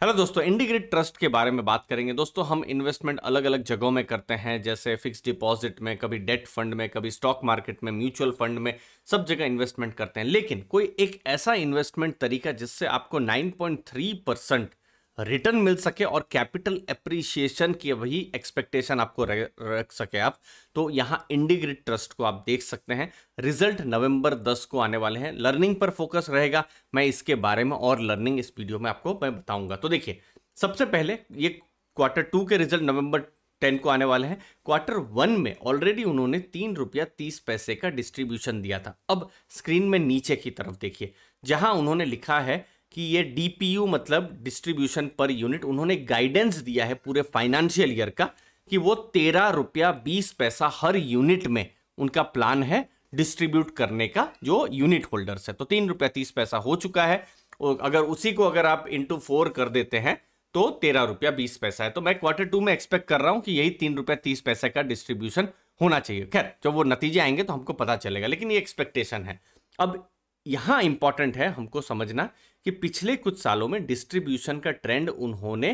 Hello दोस्तों, इंडिग्रिड trust के बारे में बात करेंगे। दोस्तों, हम इन्वेस्टमेंट अलग अलग जगहों में करते हैं, जैसे फिक्स डिपॉजिट में, कभी डेट फंड में, कभी स्टॉक मार्केट में, म्यूचुअल फंड में, सब जगह इन्वेस्टमेंट करते हैं। लेकिन कोई एक ऐसा इन्वेस्टमेंट तरीका जिससे आपको 9.3% रिटर्न मिल सके और कैपिटल एप्रिसिएशन की वही एक्सपेक्टेशन आपको रख सके आप, तो यहाँ इंडिग्रिड ट्रस्ट को आप देख सकते हैं। रिजल्ट नवंबर 10 को आने वाले हैं। लर्निंग पर फोकस रहेगा। मैं इसके बारे में और लर्निंग इस वीडियो में आपको मैं बताऊंगा। तो देखिए, सबसे पहले ये Q2 के रिजल्ट नवंबर 10 को आने वाले हैं। Q1 में ऑलरेडी उन्होंने ₹3.30 का डिस्ट्रीब्यूशन दिया था। अब स्क्रीन में नीचे की तरफ देखिए, जहां उन्होंने लिखा है कि ये डीपीयू मतलब डिस्ट्रीब्यूशन पर यूनिट, उन्होंने गाइडेंस दिया है पूरे फाइनेंशियल ईयर का कि वो ₹13.20 हर यूनिट में उनका प्लान है डिस्ट्रीब्यूट करने का जो यूनिट होल्डर्स है। तो ₹3.30 हो चुका है। और अगर उसी को अगर आप इंटू 4 कर देते हैं तो ₹13.20 है। तो मैं Q2 में एक्सपेक्ट कर रहा हूं कि यही ₹3.30 का डिस्ट्रीब्यूशन होना चाहिए। खैर, जब वो नतीजे आएंगे तो हमको पता चलेगा, लेकिन ये एक्सपेक्टेशन है। अब यहां इंपॉर्टेंट है हमको समझना कि पिछले कुछ सालों में डिस्ट्रीब्यूशन का ट्रेंड उन्होंने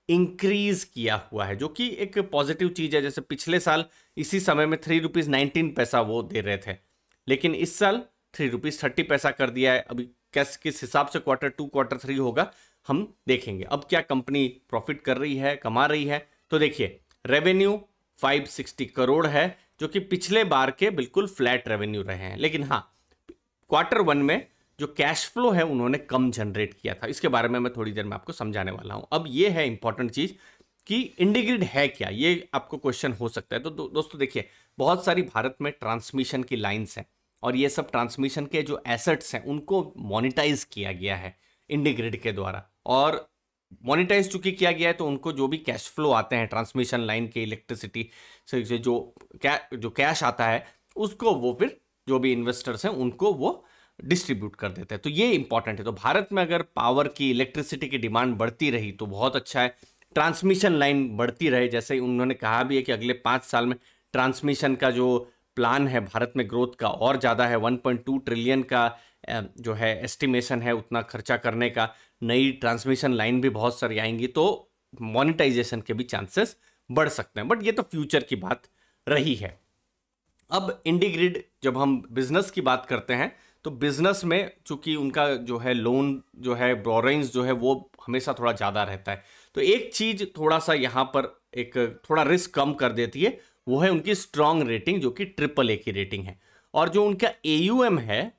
इंक्रीज किया हुआ है, जो कि एक पॉजिटिव चीज है। जैसे पिछले साल इसी समय में ₹3.19 वो दे रहे थे, लेकिन इस साल ₹3.30 कर दिया है। अभी किस हिसाब से Q2 Q3 होगा हम देखेंगे। अब क्या कंपनी प्रॉफिट कर रही है, कमा रही है? तो देखिए, रेवेन्यू 560 करोड़ है, जो कि पिछले बार के बिल्कुल फ्लैट रेवेन्यू रहे हैं। लेकिन हाँ, Q1 में जो कैश फ्लो है उन्होंने कम जनरेट किया था। इसके बारे में मैं थोड़ी देर में आपको समझाने वाला हूं। अब ये है इंपॉर्टेंट चीज कि इंडिग्रिड है क्या, ये आपको क्वेश्चन हो सकता है। तो दोस्तों देखिए, बहुत सारी भारत में ट्रांसमिशन की लाइंस हैं और ये सब ट्रांसमिशन के जो एसेट्स हैं उनको मोनिटाइज किया गया है इंडिग्रिड के द्वारा। और मोनिटाइज चूंकि किया गया है तो उनको जो भी कैश फ्लो आते हैं ट्रांसमिशन लाइन के, इलेक्ट्रिसिटी से जो कैश आता है, उसको वो फिर जो भी इन्वेस्टर्स हैं उनको वो डिस्ट्रीब्यूट कर देते हैं। तो ये इंपॉर्टेंट है। तो भारत में अगर पावर की, इलेक्ट्रिसिटी की डिमांड बढ़ती रही तो बहुत अच्छा है। ट्रांसमिशन लाइन बढ़ती रहे, जैसे उन्होंने कहा भी है कि अगले 5 साल में ट्रांसमिशन का जो प्लान है भारत में ग्रोथ का और ज़्यादा है। 1.2 ट्रिलियन का जो है एस्टिमेशन है उतना खर्चा करने का। नई ट्रांसमिशन लाइन भी बहुत सारी आएंगी, तो मोनेटाइजेशन के भी चांसेस बढ़ सकते हैं। बट ये तो फ्यूचर की बात रही है। अब इंडिग्रिड, जब हम बिजनेस की बात करते हैं तो बिजनेस में चूंकि उनका जो है लोन जो है, बोरोइंग्स जो है, वो हमेशा थोड़ा ज़्यादा रहता है। तो एक चीज़ थोड़ा सा यहाँ पर एक थोड़ा रिस्क कम कर देती है, वो है उनकी स्ट्रॉन्ग रेटिंग, जो कि AAA की रेटिंग है। और जो उनका AUM है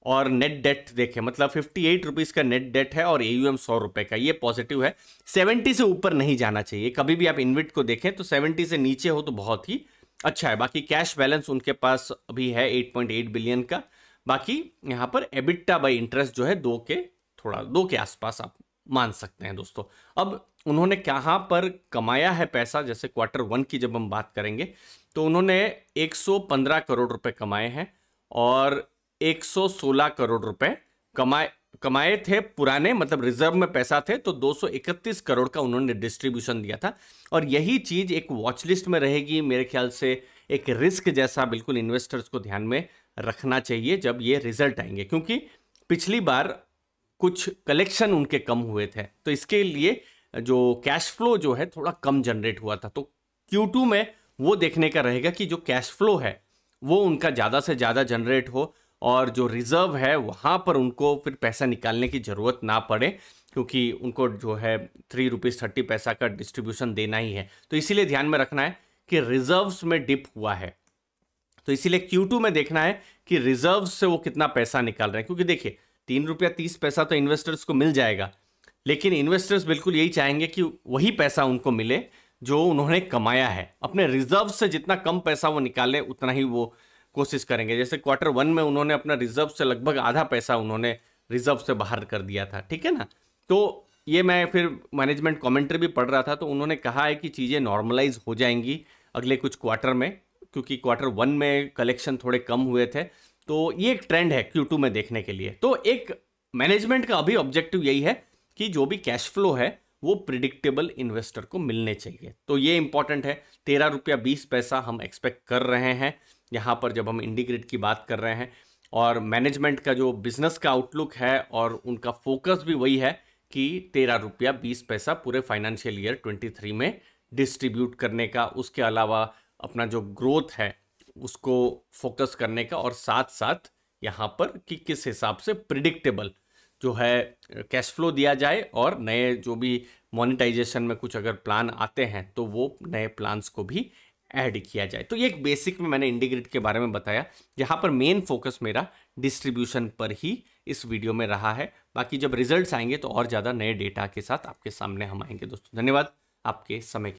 और नेट डेट देखें, मतलब ₹58 का नेट डेट है और AUM ₹100 का, ये पॉजिटिव है। 70 से ऊपर नहीं जाना चाहिए। कभी भी आप इन्वेट को देखें तो 70 से नीचे हो तो बहुत ही अच्छा है। बाकी कैश बैलेंस उनके पास अभी है 8.8 बिलियन का। बाकी यहाँ पर एबिटा बाई इंटरेस्ट जो है 2 के आसपास आप मान सकते हैं दोस्तों। अब उन्होंने कहाँ पर कमाया है पैसा, जैसे Q1 की जब हम बात करेंगे तो उन्होंने 115 करोड़ रुपए कमाए हैं और 116 करोड़ रुपए कमाए थे पुराने, मतलब रिजर्व में पैसा थे, तो 231 करोड़ का उन्होंने डिस्ट्रीब्यूशन दिया था। और यही चीज एक वॉच लिस्ट में रहेगी मेरे ख्याल से, एक रिस्क जैसा बिल्कुल इन्वेस्टर्स को ध्यान में रखना चाहिए जब ये रिजल्ट आएंगे, क्योंकि पिछली बार कुछ कलेक्शन उनके कम हुए थे, तो इसके लिए जो कैश फ्लो जो है थोड़ा कम जनरेट हुआ था। तो Q2 में वो देखने का रहेगा कि जो कैश फ्लो है वो उनका ज़्यादा से ज़्यादा जनरेट हो और जो रिजर्व है वहाँ पर उनको फिर पैसा निकालने की ज़रूरत ना पड़े, क्योंकि उनको जो है ₹3.30 का डिस्ट्रीब्यूशन देना ही है। तो इसीलिए ध्यान में रखना है कि रिजर्व्स में डिप हुआ है, तो इसीलिए Q2 में देखना है कि रिजर्व से वो कितना पैसा निकाल रहे हैं। क्योंकि देखिए, ₹3.30 तो इन्वेस्टर्स को मिल जाएगा, लेकिन इन्वेस्टर्स बिल्कुल यही चाहेंगे कि वही पैसा उनको मिले जो उन्होंने कमाया है। अपने रिजर्व से जितना कम पैसा वो निकाले उतना ही वो कोशिश करेंगे। जैसे Q1 में उन्होंने अपना रिजर्व से लगभग आधा पैसा उन्होंने रिजर्व से बाहर कर दिया था, ठीक है ना। तो ये मैं फिर मैनेजमेंट कमेंट्री भी पढ़ रहा था, तो उन्होंने कहा है कि चीज़ें नॉर्मलाइज हो जाएंगी अगले कुछ क्वार्टर में, क्योंकि Q1 में कलेक्शन थोड़े कम हुए थे। तो ये एक ट्रेंड है Q2 में देखने के लिए। तो एक मैनेजमेंट का अभी ऑब्जेक्टिव यही है कि जो भी कैश फ्लो है वो प्रिडिक्टेबल इन्वेस्टर को मिलने चाहिए। तो ये इंपॉर्टेंट है। ₹13.20 हम एक्सपेक्ट कर रहे हैं यहाँ पर जब हम इंडिग्रिड की बात कर रहे हैं। और मैनेजमेंट का जो बिजनेस का आउटलुक है और उनका फोकस भी वही है कि 13 रुपया 20 पैसा पूरे फाइनेंशियल ईयर 23 में डिस्ट्रीब्यूट करने का, उसके अलावा अपना जो ग्रोथ है उसको फोकस करने का, और साथ साथ यहाँ पर कि किस हिसाब से प्रिडिक्टेबल जो है कैश फ्लो दिया जाए, और नए जो भी मोनेटाइजेशन में कुछ अगर प्लान आते हैं तो वो नए प्लान्स को भी ऐड किया जाए। तो ये एक बेसिक में मैंने इंडिग्रिड के बारे में बताया, जहाँ पर मेन फोकस मेरा डिस्ट्रीब्यूशन पर ही इस वीडियो में रहा है। बाकी जब रिजल्ट्स आएंगे तो और ज़्यादा नए डेटा के साथ आपके सामने हम आएंगे। दोस्तों धन्यवाद आपके समय